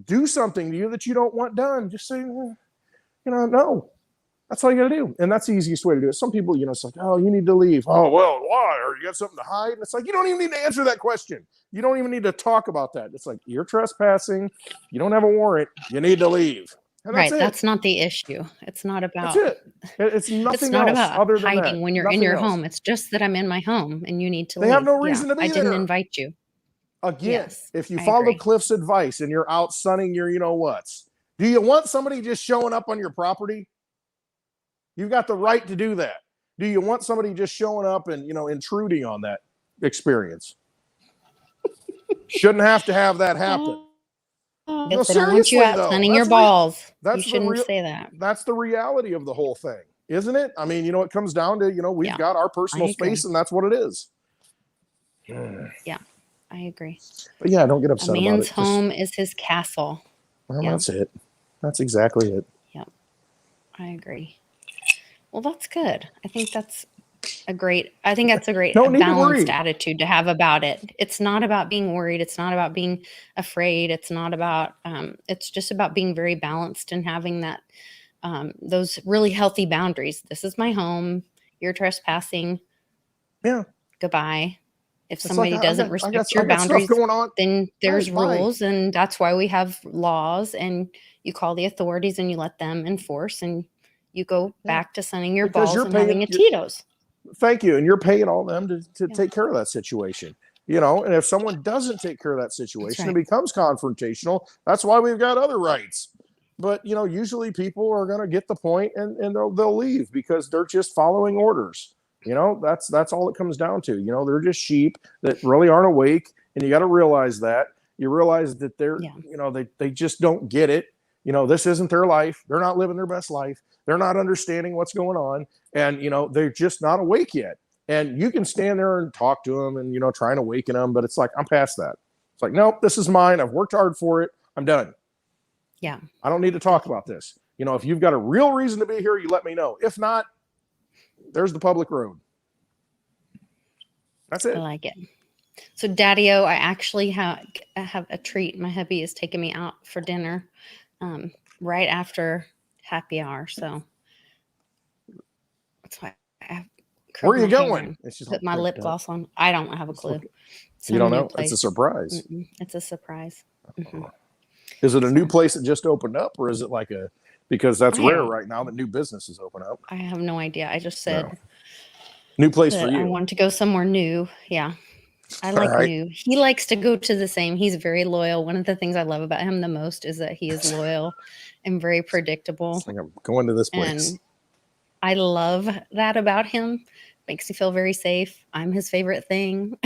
do something to you that you don't want done. Just say, no. That's all you got to do. And that's the easiest way to do it. Some people, it's like, oh, you need to leave. Oh, well, why? Or you got something to hide? And it's like, you don't even need to answer that question. You don't even need to talk about that. It's like, you're trespassing. You don't have a warrant. You need to leave. And right. That's not the issue. It's not about. That's it. It's nothing it's not else about other than hiding that. when you're in your home. It's just that I'm in my home and you need to leave. They have no reason to be there. I didn't invite you. Again, if you follow Cliff's advice and you're out sunning your you-know-whats, do you want somebody just showing up on your property? You've got the right to do that. Do you want somebody just showing up and, intruding on that experience? Shouldn't have to have that happen. No, seriously, don't want you out sunning your balls. You shouldn't say that. That's the reality of the whole thing, isn't it? I mean, it comes down to, we've got our personal space and that's what it is. Yeah, I agree. But yeah, don't get upset about it. A man's home is his castle. Well, that's it. That's exactly it. Yep. I agree. Well, that's good. I think that's a great balanced attitude to have about it. It's not about being worried. It's not about being afraid. It's not about, it's just about being very balanced and having that, those really healthy boundaries. This is my home. You're trespassing. Yeah. Goodbye. If somebody doesn't respect your boundaries, then there's rules. And that's why we have laws, and you call the authorities and you let them enforce, and you go back to sunning your balls and having a Tito's. Thank you. And you're paying all them to take care of that situation. And if someone doesn't take care of that situation, it becomes confrontational. That's why we've got other rights. But, usually people are going to get the point and they'll leave because they're just following orders. That's all it comes down to. They're just sheep that really aren't awake. And you got to realize that. You realize that they're, they just don't get it. This isn't their life. They're not living their best life. They're not understanding what's going on. And, they're just not awake yet. And you can stand there and talk to them and, try and awaken them. But it's like, I'm past that. It's like, nope, this is mine. I've worked hard for it. I'm done. Yeah. I don't need to talk about this. If you've got a real reason to be here, you let me know. If not, there's the public road. That's it. I like it. So Daddy-O, I actually have a treat. My hubby is taking me out for dinner right after happy hour. So that's why I have where are you going? Put my lip gloss on. I don't have a clue. You don't know? It's a surprise. It's a surprise. Mm-hmm. Is it a new place that just opened up, or is it like because that's rare right now that new businesses open up? I have no idea. I just said new place for you. I want to go somewhere new. Yeah. I like new. He likes to go to the same. He's very loyal. One of the things I love about him the most is that he is loyal and very predictable. It's like I'm going to this place. And I love that about him. Makes me feel very safe. I'm his favorite thing.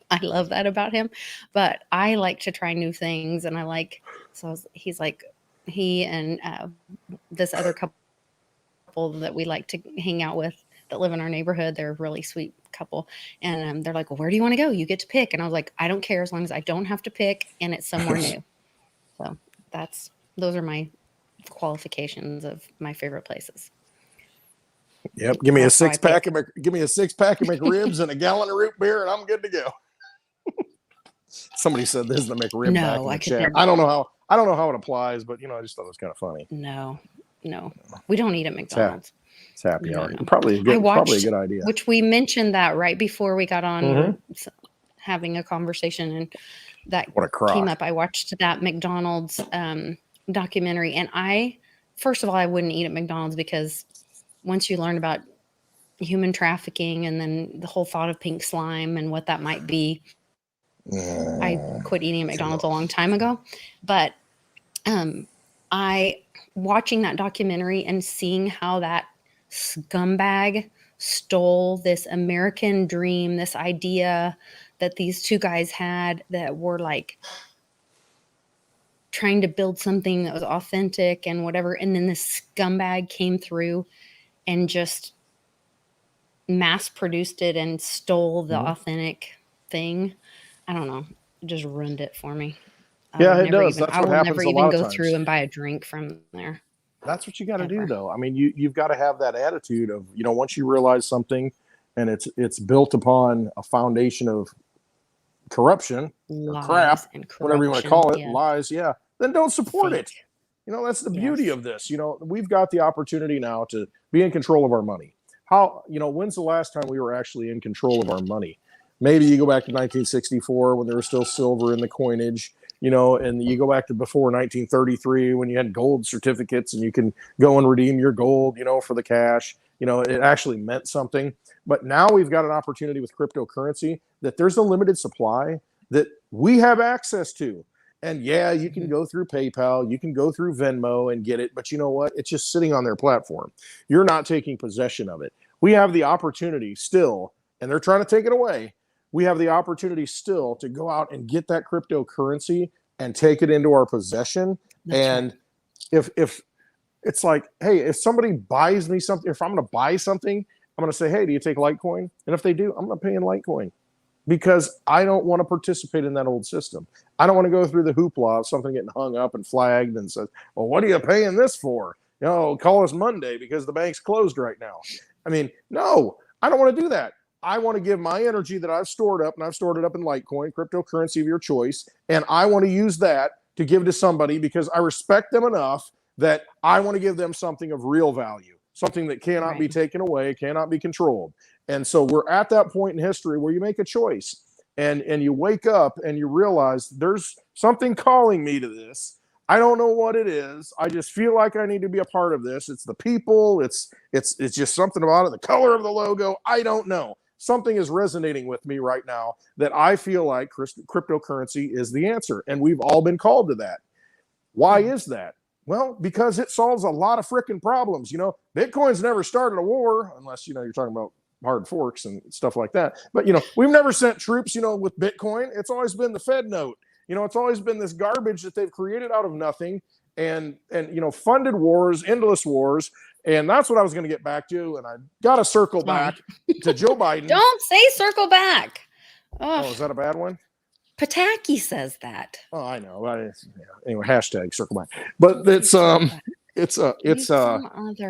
I love that about him. But I like to try new things. And he's like, he and this other couple that we like to hang out with that live in our neighborhood. They're a really sweet couple. And they're like, well, where do you want to go? You get to pick. And I was like, I don't care as long as I don't have to pick and it's somewhere new. So those are my qualifications of my favorite places. Yep. Give me a That's how I 6-pack pick. give me a 6-pack of McRibs and a gallon of root beer, and I'm good to go. Somebody said this is the McRib back No, in I the could chat. never. I don't know how it applies, but I just thought it was kind of funny. No, we don't eat at McDonald's. It's happy hour. No. Probably a good idea. Which we mentioned that right before we got on. Mhm. We were having a conversation, and that What a crock. came up. I watched that McDonald's documentary, and first of all, I wouldn't eat at McDonald's because once you learn about human trafficking and then the whole thought of pink slime and what that might be, I quit eating at McDonald's a long time ago. But watching that documentary and seeing how that scumbag stole this American dream, this idea that these two guys had that were like trying to build something that was authentic and whatever. And then this scumbag came through and just mass produced it and stole the authentic thing. I don't know. It just ruined it for me. Yeah, it does. That's I what will happens never a even lot of go times. through and buy a drink from there. That's what you got to do, though. I mean, you've got to have that attitude of, once you realize something and it's built upon a foundation of corruption, or crap, whatever you want to call it, lies, then don't support it. That's the beauty of this. We've got the opportunity now to be in control of our money. When's the last time we were actually in control of our money? Maybe you go back to 1964 when there was still silver in the coinage, and you go back to before 1933 when you had gold certificates and you can go and redeem your gold, for the cash. It actually meant something. But now we've got an opportunity with cryptocurrency that there's a limited supply that we have access to. And you can go through PayPal, you can go through Venmo and get it. But you know what? It's just sitting on their platform. You're not taking possession of it. We have the opportunity still, and they're trying to take it away. We have the opportunity still to go out and get that cryptocurrency and take it into our possession. That's right. If it's like, hey, if somebody buys me something, if I'm going to buy something, I'm going to say, hey, do you take Litecoin? And if they do, I'm going to pay in Litecoin because I don't want to participate in that old system. I don't want to go through the hoopla of something getting hung up and flagged and says, well, what are you paying this for? Call us Monday because the bank's closed right now. I mean, no, I don't want to do that. I want to give my energy that I've stored up, and I've stored it up in Litecoin, cryptocurrency of your choice, and I want to use that to give to somebody because I respect them enough that I want to give them something of real value, something that cannot be taken away, cannot be controlled. And so we're at that point in history where you make a choice and you wake up and you realize there's something calling me to this. I don't know what it is. I just feel like I need to be a part of this. It's the people. It's just something about it. The color of the logo. I don't know. Something is resonating with me right now that I feel like cryptocurrency is the answer. And we've all been called to that. Why is that? Well, because it solves a lot of freaking problems. Bitcoin's never started a war unless, you're talking about hard forks and stuff like that. But, we've never sent troops, with Bitcoin. It's always been the Fed note. It's always been this garbage that they've created out of nothing and funded wars, endless wars. And that's what I was going to get back to. And I got to circle back to Joe Biden. Don't say circle back. Oh, is that a bad one? Pataki says that. Oh, I know. Anyway, hashtag circle back. But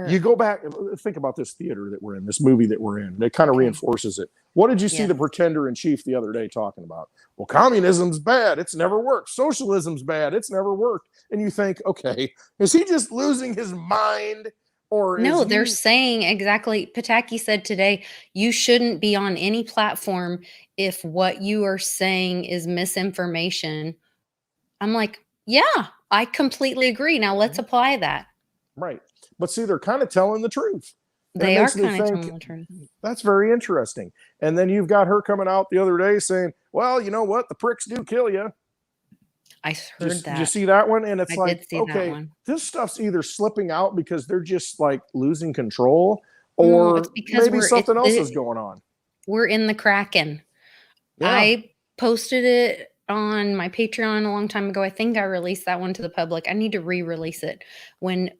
you go back, think about this theater that we're in, this movie that we're in. It kind of reinforces it. What did you see the pretender in chief the other day talking about? Well, communism's bad. It's never worked. Socialism's bad. It's never worked. And you think, okay, is he just losing his mind? Or no, they're saying exactly. Pataki said today, you shouldn't be on any platform if what you are saying is misinformation. I'm like, yeah, I completely agree. Now let's apply that. Right. But see, they're kind of telling the truth. They are kind of telling the truth. That's very interesting. And then you've got her coming out the other day saying, well, you know what? The pricks do kill you. I heard that. Did you see that one? And it's okay, this stuff's either slipping out because they're just like losing control, or maybe something else is going on. We're in the Kraken. Yeah. I posted it on my Patreon a long time ago. I think I released that one to the public. I need to re-release it. When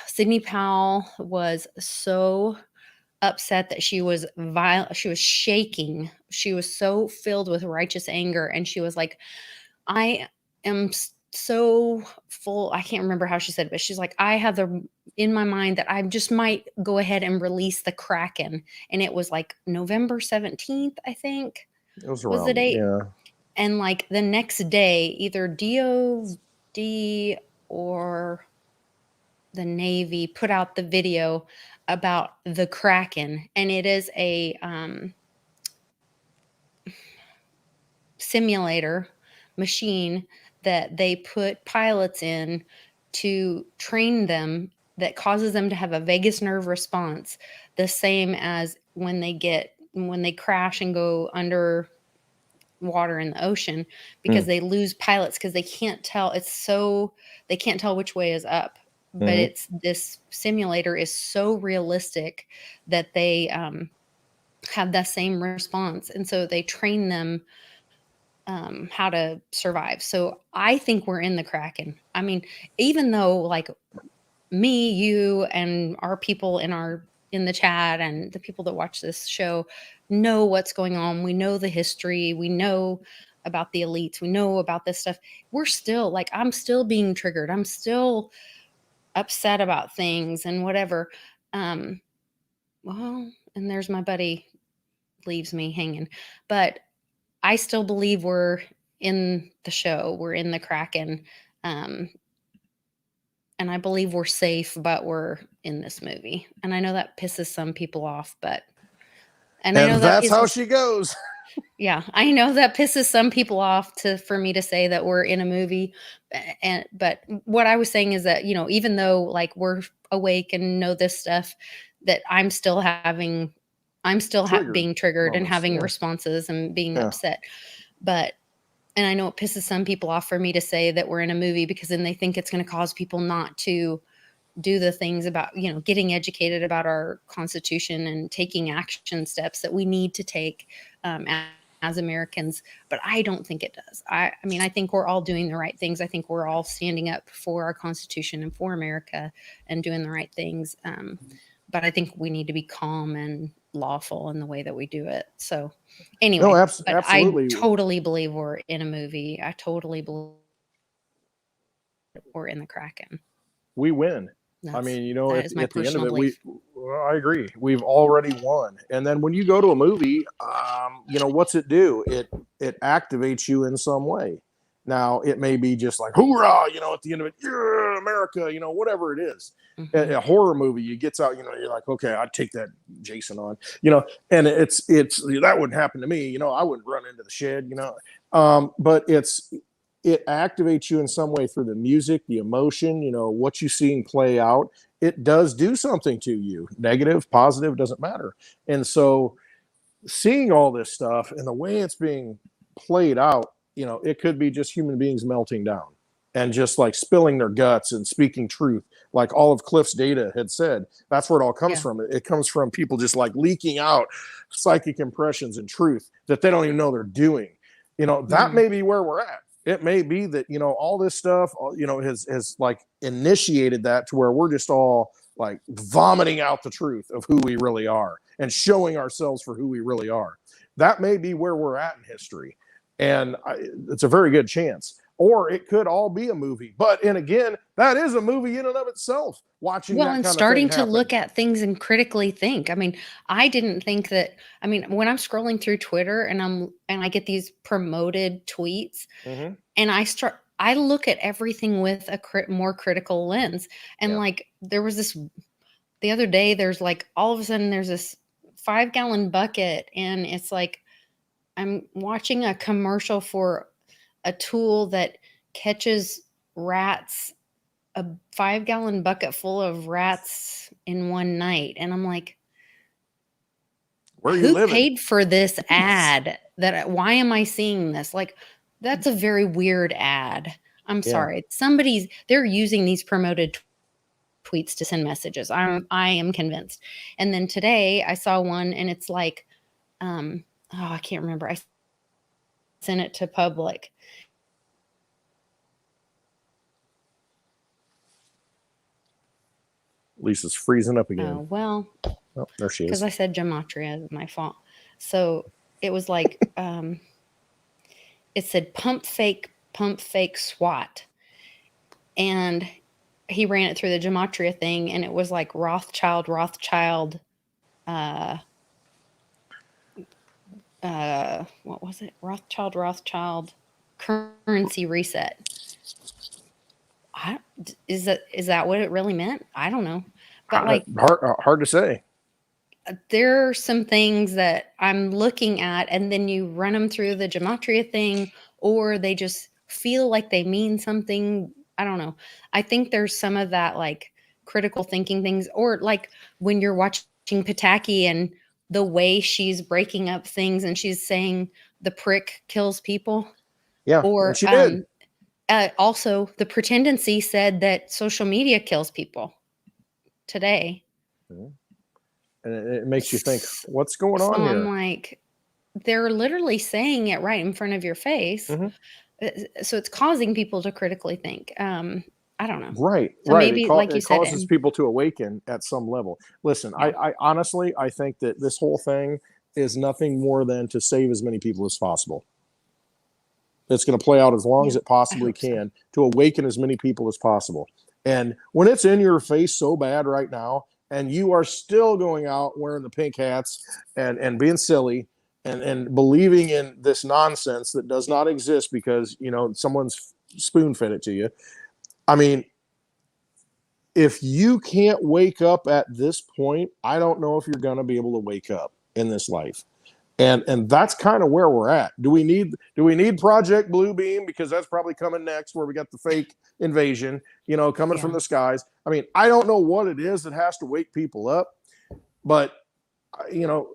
Sidney Powell was so upset that she was violent, she was shaking. She was so filled with righteous anger, and she was like, I am so full. I can't remember how she said it, but she's like, I have in my mind that I just might go ahead and release the Kraken. And it was like November 17th, I think It was was around, the date. yeah. And like the next day, either DOD or the Navy put out the video about the Kraken. And it is a simulator machine that they put pilots in to train them, that causes them to have a vagus nerve response, the same as when they crash and go under water in the ocean, because they lose pilots because they can't tell. They can't tell which way is up. But this simulator is so realistic that they have that same response, and so they train them how to survive. So I think we're in the Kraken. I mean, even though like me, you, and our people in the chat and the people that watch this show know what's going on. We know the history. We know about the elites. We know about this stuff. We're still like, I'm still being triggered. I'm still upset about things and whatever. Well, and there's my buddy leaves me hanging, but I still believe we're in the show. We're in the Kraken. And I believe we're safe, but we're in this movie. And I know that pisses some people off, but I know that's how she goes. Yeah, I know that pisses some people off for me to say that we're in a movie. But what I was saying is that, even though like we're awake and know this stuff, that I'm still being triggered and having responses and being upset. And I know it pisses some people off for me to say that we're in a movie, because then they think it's going to cause people not to do the things about, getting educated about our Constitution and taking action steps that we need to take as Americans. But I don't think it does. I mean, I think we're all doing the right things. I think we're all standing up for our Constitution and for America and doing the right things. But I think we need to be calm and lawful in the way that we do it. So anyway, no, but absolutely. I totally believe we're in a movie. I totally believe we're in the Kraken. We win. I mean, at the end of it, I agree. We've already won. And then when you go to a movie, what's it do? It activates you in some way. Now, it may be just like, hoorah, at the end of it, yeah, America, whatever it is. A horror movie, you gets out, you're like, okay, I'd take that Jason on, and it's that wouldn't happen to me. I wouldn't run into the shed, but it activates you in some way through the music, the emotion, what you seeing play out. It does do something to you, negative, positive, doesn't matter. And so seeing all this stuff and the way it's being played out, it could be just human beings melting down and just like spilling their guts and speaking truth. Like all of Cliff's data had said, that's where it all comes from. It comes from people just like leaking out psychic impressions and truth that they don't even know they're doing. That may be where we're at. It may be that, all this stuff, has like initiated that to where we're just all like vomiting out the truth of who we really are and showing ourselves for who we really are. That may be where we're at in history. And it's a very good chance. Or it could all be a movie. And again, that is a movie in and of itself. Watching that and kind starting of thing to look at things and critically think. I mean, I didn't think that. I mean, when I'm scrolling through Twitter and I get these promoted tweets, and I look at everything with a more critical lens. And like there was the other day, there's like all of a sudden there's this 5-gallon bucket, and it's like I'm watching a commercial for a tool that catches rats, a 5-gallon bucket full of rats in one night. And I'm like, who paid for this ad? Why am I seeing this? Like, that's a very weird ad. I'm sorry. They're using these promoted tweets to send messages. I am convinced. And then today I saw one, and it's like, I can't remember. I sent it to public. Lisa's freezing up again. Oh, there she is. Because I said gematria is my fault. So it was like, it said pump fake SWAT. and he ran it through the gematria thing, and it was like Rothschild, what was it? Rothschild currency reset. Is that what it really meant? I don't know. But like hard to say. There are some things that I'm looking at, and then you run them through the gematria thing, or they just feel like they mean something. I don't know. I think there's some of that like critical thinking things, or like when you're watching Pataki and the way she's breaking up things and she's saying the prick kills people. Yeah, Or and she did. Also, the pretendency said that social media kills people today. And it makes you think, what's going on So here? I'm like, they're literally saying it right in front of your face. So it's causing people to critically think. I don't know. Right, So right. maybe, like you It said, causes people to awaken at some level. Listen, yeah, I honestly, I think that this whole thing is nothing more than to save as many people as possible. It's going to play out as long as it I possibly hope so. can to awaken as many people as possible. And when it's in your face so bad right now, and you are still going out wearing the pink hats and being silly and believing in this nonsense that does not exist because, you know, someone's spoon fed it to you. I mean, if you can't wake up at this point, I don't know if you're going to be able to wake up in this life. And that's kind of where we're at. Do we need Project Bluebeam, because that's probably coming next, where we got the fake invasion, you know, coming from Yeah. the skies. I mean, I don't know what it is that has to wake people up, but you know,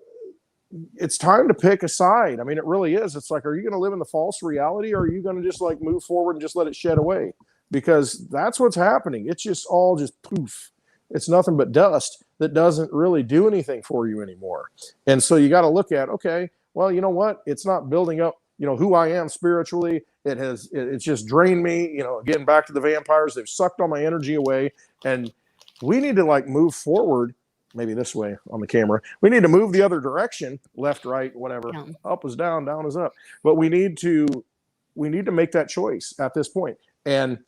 it's time to pick a side. I mean, it really is. It's like, are you going to live in the false reality, or are you going to just like move forward and just let it shed away? Because that's what's happening. It's just all just poof. It's nothing but dust that doesn't really do anything for you anymore. And so you got to look at, okay, well, you know what? It's not building up, you know, who I am spiritually. It's just drained me, you know, getting back to the vampires. They've sucked all my energy away. And we need to like move forward, maybe this way on the camera. We need to move the other direction, left, right, whatever. Yeah. Up is down, down is up. But we need to make that choice at this point. And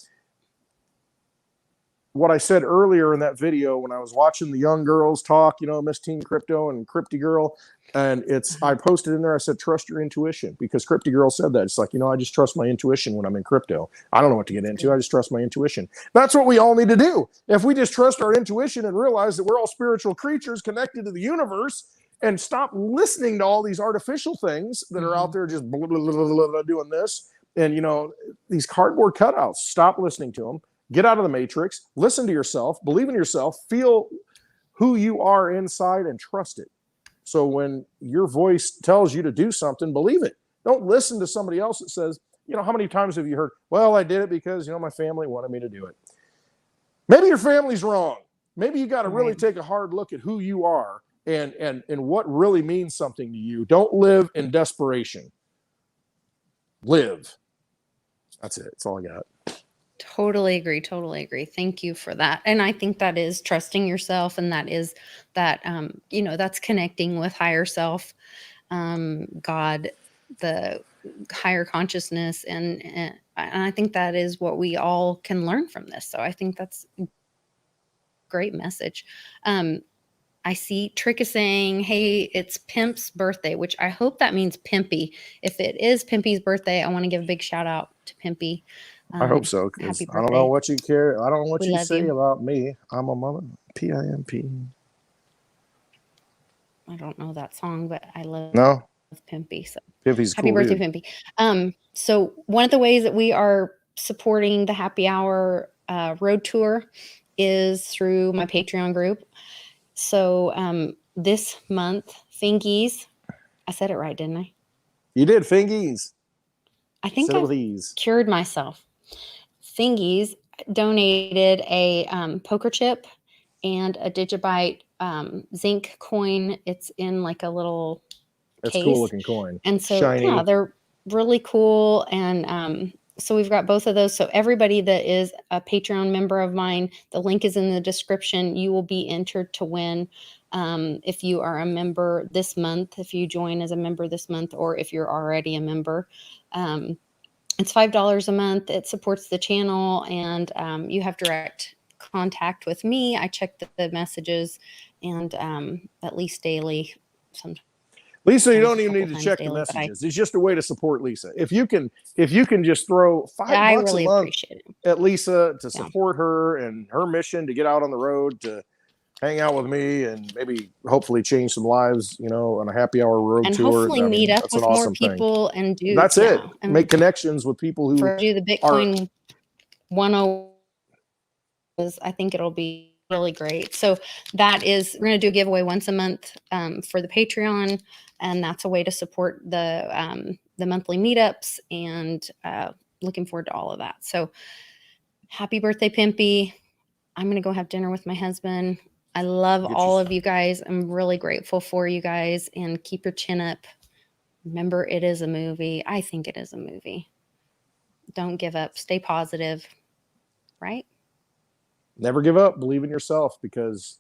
what I said earlier in that video when I was watching the young girls talk, you know, Miss Teen Crypto and Crypty Girl, and I posted in there, I said, trust your intuition, because Crypty Girl said that. It's like, you know, I just trust my intuition when I'm in crypto. I don't know what to get into. I just trust my intuition. That's what we all need to do. If we just trust our intuition and realize that we're all spiritual creatures connected to the universe, and stop listening to all these artificial things that are out there just blah, blah, blah, blah, blah, doing this. And, you know, these cardboard cutouts, stop listening to them. Get out of the matrix, listen to yourself, believe in yourself, feel who you are inside, and trust it. So when your voice tells you to do something, believe it. Don't listen to somebody else that says, you know, how many times have you heard, well, I did it because, you know, my family wanted me to do it. Maybe your family's wrong. Maybe you got to really take a hard look at who you are and what really means something to you. Don't live in desperation. Live. That's it. That's all I got. Totally agree. Totally agree. Thank you for that. And I think that is trusting yourself, and that is that, you know, that's connecting with higher self, God, the higher consciousness. And I think that is what we all can learn from this. So I think that's a great message. I see Trick is saying, hey, it's Pimp's birthday, which I hope that means Pimpy. If it is Pimpy's birthday, I want to give a big shout out to Pimpy. I hope so, because Happy birthday. I don't know what you care. I don't know what We you love say you. about me. I'm a mother. P-I-M-P. I don't know that song, but I love Pimpy. So Pimpy's happy cool birthday, dude. Pimpy. So one of the ways that we are supporting the Happy Hour road tour is through my Patreon group. So this month, Fingies, I said it right, didn't I? You did, Fingies. I think I cured myself. Fingies donated a poker chip and a Digibyte zinc coin. It's in like a little That's case. cool looking coin. And so, shiny. Yeah, they're really cool. And so we've got both of those. So everybody that is a Patreon member of mine, the link is in the description. You will be entered to win if you are a member this month, if you join as a member this month, or if you're already a member. It's $5 a month. It supports the channel, and you have direct contact with me. I check the messages, and at least daily. Sometimes Lisa, you a don't even couple need to times check the daily, but messages. It's just a way to support Lisa. If you can just throw I $5 a really month appreciate it. at Lisa to Yeah. support her and her mission to get out on the road to hang out with me and maybe hopefully change some lives, you know, on a happy hour road And tour. hopefully meet up That's an with more awesome thing. people and do That's it. and Make connections with people who do the are Bitcoin 101. I think it'll be really great. So that is, we're going to do a giveaway once a month for the Patreon, and that's a way to support the monthly meetups, and looking forward to all of that. So happy birthday, Pimpy. I'm going to go have dinner with my husband. I love all of you guys. I'm really grateful for you guys, and keep your chin up. Remember, it is a movie. I think it is a movie. Don't give up. Stay positive. Right? never give up. Believe in yourself, because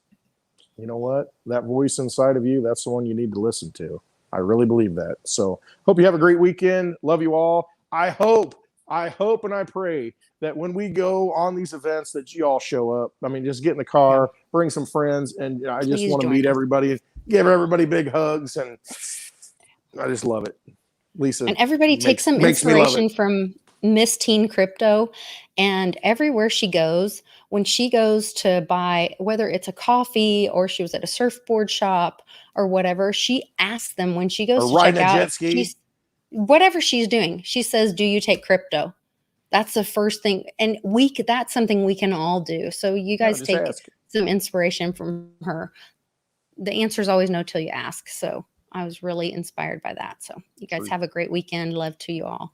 you know what? That voice inside of you, that's the one you need to listen to. I really believe that. So hope you have a great weekend. Love you all. I hope and I pray that when we go on these events that you all show up. I mean, just get in the car, bring some friends, and I just want to meet everybody, give everybody big hugs, and I just love it. Lisa. And everybody take some inspiration from Miss Teen Crypto, and everywhere she goes, when she goes to buy, whether it's a coffee or she was at a surfboard shop or whatever, she asks them when she goes to check out, whatever she's doing, she says, "Do you take crypto?" That's the first thing. And that's something we can all do. So you guys take some inspiration from her. The answer is always no till you ask. So I was really inspired by that. So you guys have a great weekend. Love to you all.